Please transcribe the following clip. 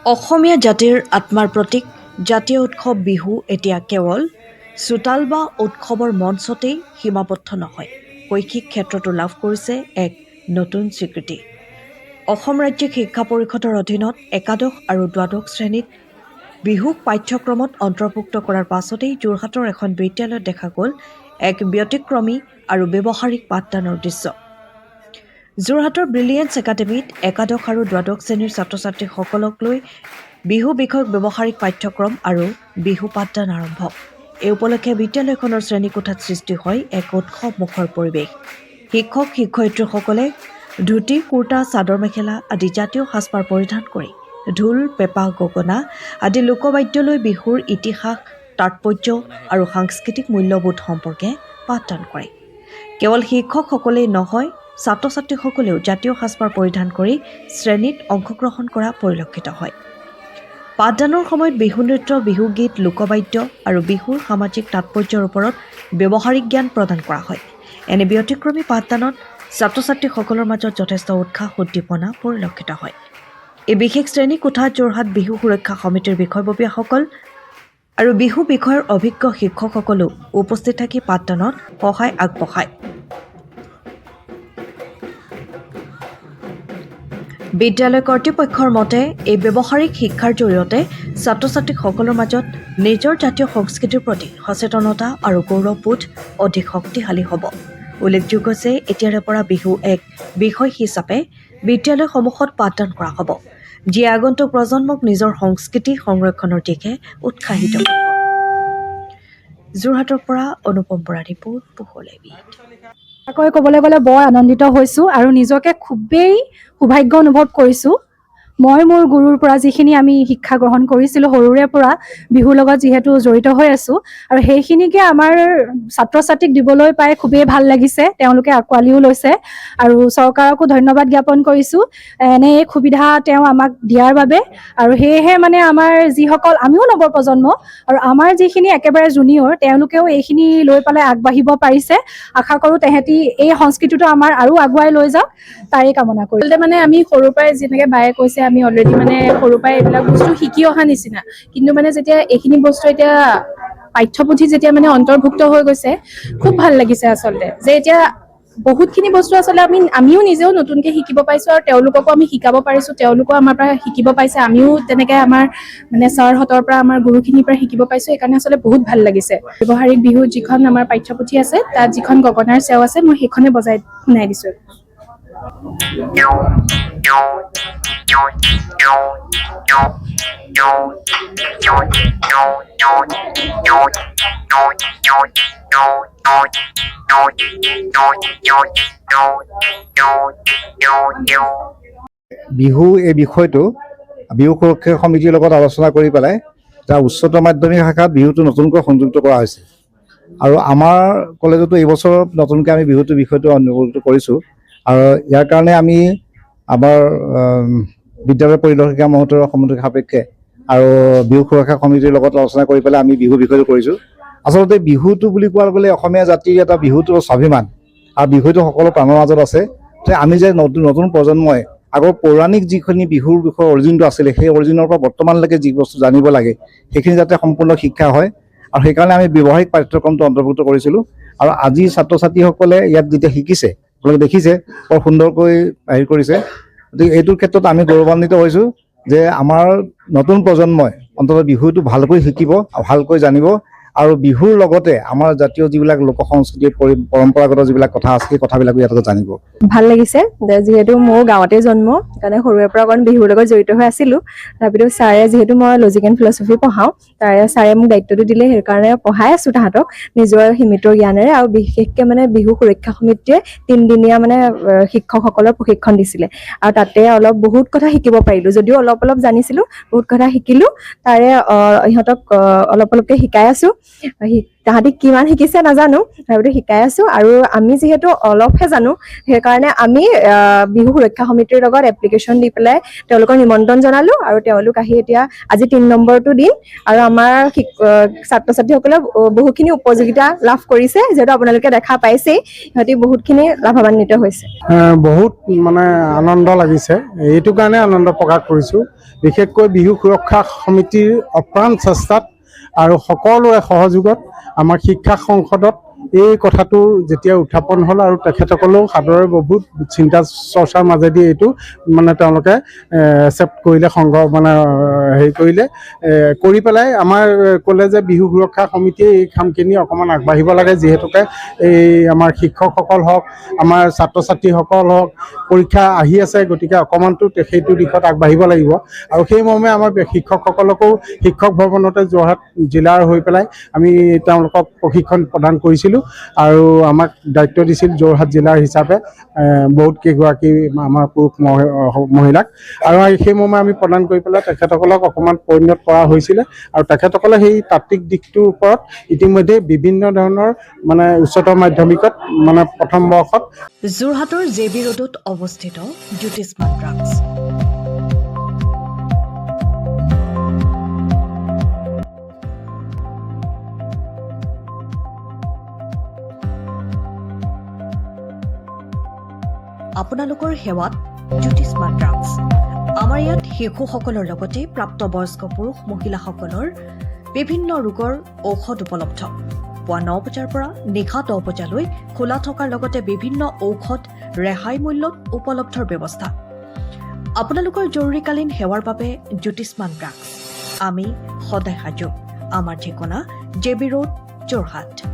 অসমীয়া জাতিৰ আত্মাৰ প্ৰতীক জাতীয় উৎসৱ বিহু এতিয়া কেৱল চোতাল বা উৎসৱৰ মঞ্চতেই সীমাবদ্ধ নহয়, শৈক্ষিক ক্ষেত্ৰতো লাভ কৰিছে এক নতুন স্বীকৃতি। অসম ৰাজ্যিক শিক্ষা পৰিষদৰ অধীনত একাদশ আৰু দ্বাদশ শ্ৰেণীত বিহুক পাঠ্যক্ৰমত অন্তৰ্ভুক্ত কৰাৰ পাছতেই যোৰহাটৰ এখন বিদ্যালয়ত দেখা গ'ল এক ব্যতিক্ৰমী আৰু ব্যৱহাৰিক পাঠদানৰ দৃশ্য। যোৰহাটৰ ব্ৰিলিয়েন্স একাডেমীত একাদশ আৰু দ্বাদশ শ্ৰেণীৰ ছাত্ৰ ছাত্ৰীসকলক লৈ বিহু বিষয়ক ব্যৱহাৰিক পাঠ্যক্ৰম আৰু বিহু পাঠদান আৰম্ভ। এই উপলক্ষে বিদ্যালয়খনৰ শ্ৰেণীকোঠাত সৃষ্টি হয় এক উৎসৱমুখৰ পৰিৱেশ। শিক্ষক শিক্ষয়িত্ৰীসকলে ধুতি কুৰ্তা চাদৰ মেখেলা আদি জাতীয় সাজপাৰ পৰিধান কৰি ঢোল পেঁপা গগনা আদি লোকবাদ্যলৈ বিহুৰ ইতিহাস তাৎপৰ্য আৰু সাংস্কৃতিক মূল্যবোধ সম্পৰ্কে পাঠদান কৰে। কেৱল শিক্ষকসকলেই নহয়, ছাত্ৰ ছাত্ৰীসকলেও জাতীয় সাজপাৰ পৰিধান কৰি শ্ৰেণীত অংশগ্ৰহণ কৰা পৰিলক্ষিত হয়। পাঠদানৰ সময়ত বিহু নৃত্য, বিহু গীত, লোকবাদ্য আৰু বিহুৰ সামাজিক তাৎপৰ্যৰ ওপৰত ব্যৱহাৰিক জ্ঞান প্ৰদান কৰা হয়। এনে ব্যতিক্ৰমী পাঠদানত ছাত্ৰ ছাত্ৰীসকলৰ মাজত যথেষ্ট উৎসাহ উদ্দীপনা পৰিলক্ষিত হয়। এই বিশেষ শ্ৰেণীকোঠাত যোৰহাট বিহু সুৰক্ষা সমিতিৰ বিষয়ববীয়াসকল আৰু বিহু বিষয়ৰ অভিজ্ঞ শিক্ষকসকলো উপস্থিত থাকি পাঠদানত সহায় আগবঢ়ায়। বিদ্যালয় কৰ্তৃপক্ষৰ মতে এই ব্যৱহাৰিক শিক্ষাৰ জৰিয়তে ছাত্ৰ ছাত্ৰীসকলৰ মাজত নিজৰ জাতীয় সংস্কৃতিৰ প্ৰতি সচেতনতা আৰু গৌৰৱবোধ অধিক শক্তিশালী হ'ব। উল্লেখযোগ্য যে এতিয়াৰে পৰা বিহু এক বিষয় হিচাপে বিদ্যালয়সমূহত পাঠদান কৰা হ'ব, যিয়ে আগন্তুক প্ৰজন্মক নিজৰ সংস্কৃতি সংৰক্ষণৰ দিশে উৎসাহিত কৰিব। যোৰহাটৰ পৰা অনুপম বৰা ৰিপোৰ্ট, পোহলেবিদ। ক'বলৈ গ'লে বৰ আনন্দিত হৈছোঁ আৰু নিজকে খুবেই সৌভাগ্য অনুভৱ কৰিছোঁ। মই মোৰ গুৰুৰ পৰা যিখিনি আমি শিক্ষা গ্ৰহণ কৰিছিলোঁ সৰুৰে পৰা বিহুৰ লগত যিহেতু জড়িত হৈ আছোঁ, আৰু সেইখিনিকে আমাৰ ছাত্ৰ ছাত্ৰীক দিবলৈ পাই খুবেই ভাল লাগিছে। তেওঁলোকে আঁকোৱালিও লৈছে আৰু চৰকাৰকো ধন্যবাদ জ্ঞাপন কৰিছোঁ এনে এক সুবিধা তেওঁ আমাক দিয়াৰ বাবে। আৰু সেয়েহে মানে আমাৰ যিসকল আমিও নৱপ্ৰজন্ম আৰু আমাৰ যিখিনি একেবাৰে জুনিয়ৰ, তেওঁলোকেও এইখিনি লৈ পেলাই আগবাঢ়িব পাৰিছে। আশা কৰোঁ তেহেঁতি এই সংস্কৃতিটো আমাৰ আৰু আগুৱাই লৈ যাওক, তাৰেই কামনা কৰিছোঁ। মানে আমি সৰুৰ পৰাই যেনেকৈ বায়ে কৈছে, আমি অলৰেডি মানে সৰুৰ পৰাই এইবিলাক বস্তু শিকি অহা নিচিনা, কিন্তু মানে যেতিয়া এইখিনি বস্তু এতিয়া পাঠ্যপুথি যেতিয়া মানে অন্তৰ্ভুক্ত হৈ গৈছে, খুব ভাল লাগিছে আচলতে, যে এতিয়া বহুতখিনি বস্তু আচলতে আমিও নিজেও নতুনকে শিকিব পাৰিছোঁ আৰু তেওঁলোককো আমি শিকাব পাৰিছোঁ, তেওঁলোকেও আমাৰ পৰা শিকিব পাৰিছে, আমিও তেনেকৈ আমাৰ মানে ছাৰহঁতৰ পৰা আমাৰ গুৰুখিনিৰ পৰা শিকিব পাৰিছোঁ। সেইকাৰণে আচলতে বহুত ভাল লাগিছে। ব্যৱহাৰিক বিহু যিখন আমাৰ পাঠ্যপুথি আছে, তাত যিখন গগনাৰ চেও আছে, মই সেইখনে বজাই শুনাই দিছোঁ। বিহু এই বিষয়টো বিহু সুৰক্ষা সমিতিৰ লগত আলোচনা কৰি পেলাই এটা উচ্চতৰ মাধ্যমিক শাখাত বিহুটো নতুনকৈ সংযুক্ত কৰা হৈছে। আৰু আমাৰ কলেজতো এইবছৰ নতুনকৈ আমি বিহুটোৰ বিষয়টো অন্তৰ্ভুক্ত কৰিছোঁ। আৰু ইয়াৰ কাৰণে আমি আমাৰ বিদ্যালয় পৰিদৰ্শিকা মহোদয়ৰ সন্মতি সাপেক্ষে আৰু বিহু সুৰক্ষা সমিতিৰ লগত আলোচনা কৰি পেলাই আমি বিহু বিষয়টো কৰিছোঁ। আচলতে বিহুটো বুলি কোৱাৰ গ'লে অসমীয়া জাতিৰ এটা বিহুটো স্বাভিমান, আৰু বিহুটো সকলো প্ৰাণৰ মাজত আছে। যে আমি যে নতুন প্ৰজন্মই আগৰ পৌৰাণিক যিখিনি বিহুৰ বিষয়ে অৰিজিনটো আছিলে, সেই অৰিজিনৰ পৰা বৰ্তমানলৈকে যি বস্তু জানিব লাগে সেইখিনি যাতে সম্পূৰ্ণ শিক্ষা হয়, আৰু সেইকাৰণে আমি ব্যৱহাৰিক পাঠ্যক্ৰমটো অন্তৰ্ভুক্ত কৰিছিলোঁ। আৰু আজি ছাত্ৰ ছাত্ৰীসকলে ইয়াত যেতিয়া শিকিছে, আপোনালোকে দেখিছে বৰ সুন্দৰকৈ হেৰি কৰিছে। গতিকে এইটোৰ ক্ষেত্ৰত আমি গৌৰৱান্বিত হৈছোঁ যে আমাৰ নতুন প্ৰজন্মই অন্ততঃ বিহুটো ভালকৈ শিকিব, ভালকৈ জানিব, আৰু বিহুৰ লগতে আমাৰ জাতীয় যিবিলাক লোক সংস্কৃতিৰ পৰম্পৰাগত যিবিলাক কথা আছে, সেই কথাবিলাকো ইয়াতে জানিব। ভাল লাগিছে, যিহেতু মোৰ গাঁৱতে জন্ম, সেইকাৰণে সৰুৰে পৰা অকণ বিহুৰ লগত জড়িত হৈ আছিলোঁ। তাৰপিছত ছাৰে, যিহেতু মই লজিক এণ্ড ফিলচফি পঢ়াওঁ, ছাৰে মোক দায়িত্বটো দিলে, সেইকাৰণে পঢ়াই আছোঁ তাহাঁতক নিজৰ সীমিত জ্ঞানেৰে। আৰু বিশেষকৈ মানে বিহু সুৰক্ষা সমিতিয়ে 3 দিনীয়া মানে শিক্ষকসকলৰ প্ৰশিক্ষণ দিছিলে, আৰু তাতে বহুত কথা শিকিব পাৰিলোঁ। যদিও অলপ জানিছিলোঁ, বহুত কথা শিকিলোঁ। তাৰে ইহঁতক অলপকৈ শিকাই আছোঁ। তাহাঁতি কিমান শিকিছে নাজানো, তথাপিতো শিকাই আছো। আৰু আমি যিহেতু অলপহে জানো, সেইকাৰণে আমি বিহু সুৰক্ষা সমিতিৰ লগত এপ্লিকেশ্যন দি পেলাই তেওঁলোকৰ নিমন্ত্ৰণ জনালো, আৰু তেওঁলোক আহি এতিয়া আজি 3 নম্বৰটো দিন, আৰু আমাৰ ছাত্ৰ ছাত্ৰীসকলে বহুখিনি উপযোগিতা লাভ কৰিছে। যিহেতু আপোনালোকে দেখা পাইছেই, সিহঁতি বহুতখিনি লাভান্বিত হৈছে। বহুত মানে আনন্দ লাগিছে, এইটো কাৰণে আনন্দ প্ৰকাশ কৰিছোঁ। বিশেষকৈ বিহু সুৰক্ষা সমিতিৰ অপ্ৰাণ চেষ্টাত আৰু সকলোৰে সহযোগত আমাৰ শিক্ষা সংসদত এই কথাটো যেতিয়া উত্থাপন হ'ল, আৰু তেখেতসকলেও সাদৰে বহুত চিন্তা চৰ্চাৰ মাজেদি এইটো মানে তেওঁলোকে একচেপ্ট কৰিলে, হেৰি কৰিলে, কৰি পেলাই আমাৰ ক'লে যে বিহু সুৰক্ষা সমিতিয়ে এই কামখিনি অকণমান আগবাঢ়িব লাগে, যিহেতুকে এই আমাৰ শিক্ষকসকল হওক, আমাৰ ছাত্ৰ ছাত্ৰীসকল হওক, পৰীক্ষা আহি আছে, গতিকে অকণমানতো সেইটো দিশত আগবাঢ়িব লাগিব। আৰু সেই মৰ্মে আমাৰ শিক্ষকসকলকো শিক্ষক ভৱনতে যোৰহাট জিলাৰ হৈ পেলাই আমি তেওঁলোকক প্ৰশিক্ষণ প্ৰদান কৰিছিলোঁ, আৰু আমাক দায়িত্ব দিছিল যোৰহাট জিলাৰ হিচাপে বহুত কেইগৰাকী আমাৰ পুৰুষ মহিলাক, আৰু সেই মৰ্মে আমি প্ৰদান কৰি পেলাই তেখেতসকলক অকণমান পৰিণত কৰা হৈছিলে। আৰু তেখেতসকলে সেই তাত্ত্বিক দিশটোৰ ওপৰত ইতিমধ্যে বিভিন্ন ধৰণৰ মানে উচ্চতৰ মাধ্যমিকত মানে প্ৰথম বৰ্ষত যোৰহাটৰ JB ৰোডত অৱস্থিত জ্যোতিষ্মান ড্ৰাগছ। আপোনালোকৰ সেৱাত জ্যোতিষ্মান ড্ৰাগছ। আমাৰ ইয়াত শিশুসকলৰ লগতে প্ৰাপ্তবয়স্ক পুৰুষ মহিলাসকলৰ বিভিন্ন ৰোগৰ ঔষধ উপলব্ধ। পুৱা 9 বজাৰ পৰা নিশা 10 বজালৈ খোলা থকাৰ লগতে বিভিন্ন ঔষধ ৰেহাই মূল্যত উপলব্ধৰ ব্যৱস্থা। আপোনালোকৰ জৰুৰীকালীন সেৱাৰ বাবে জ্যোতিষ্মান ড্ৰাগছ। আমি সদায় সাজু। আমাৰ ঠিকনা JB ৰোড, যোৰহাট।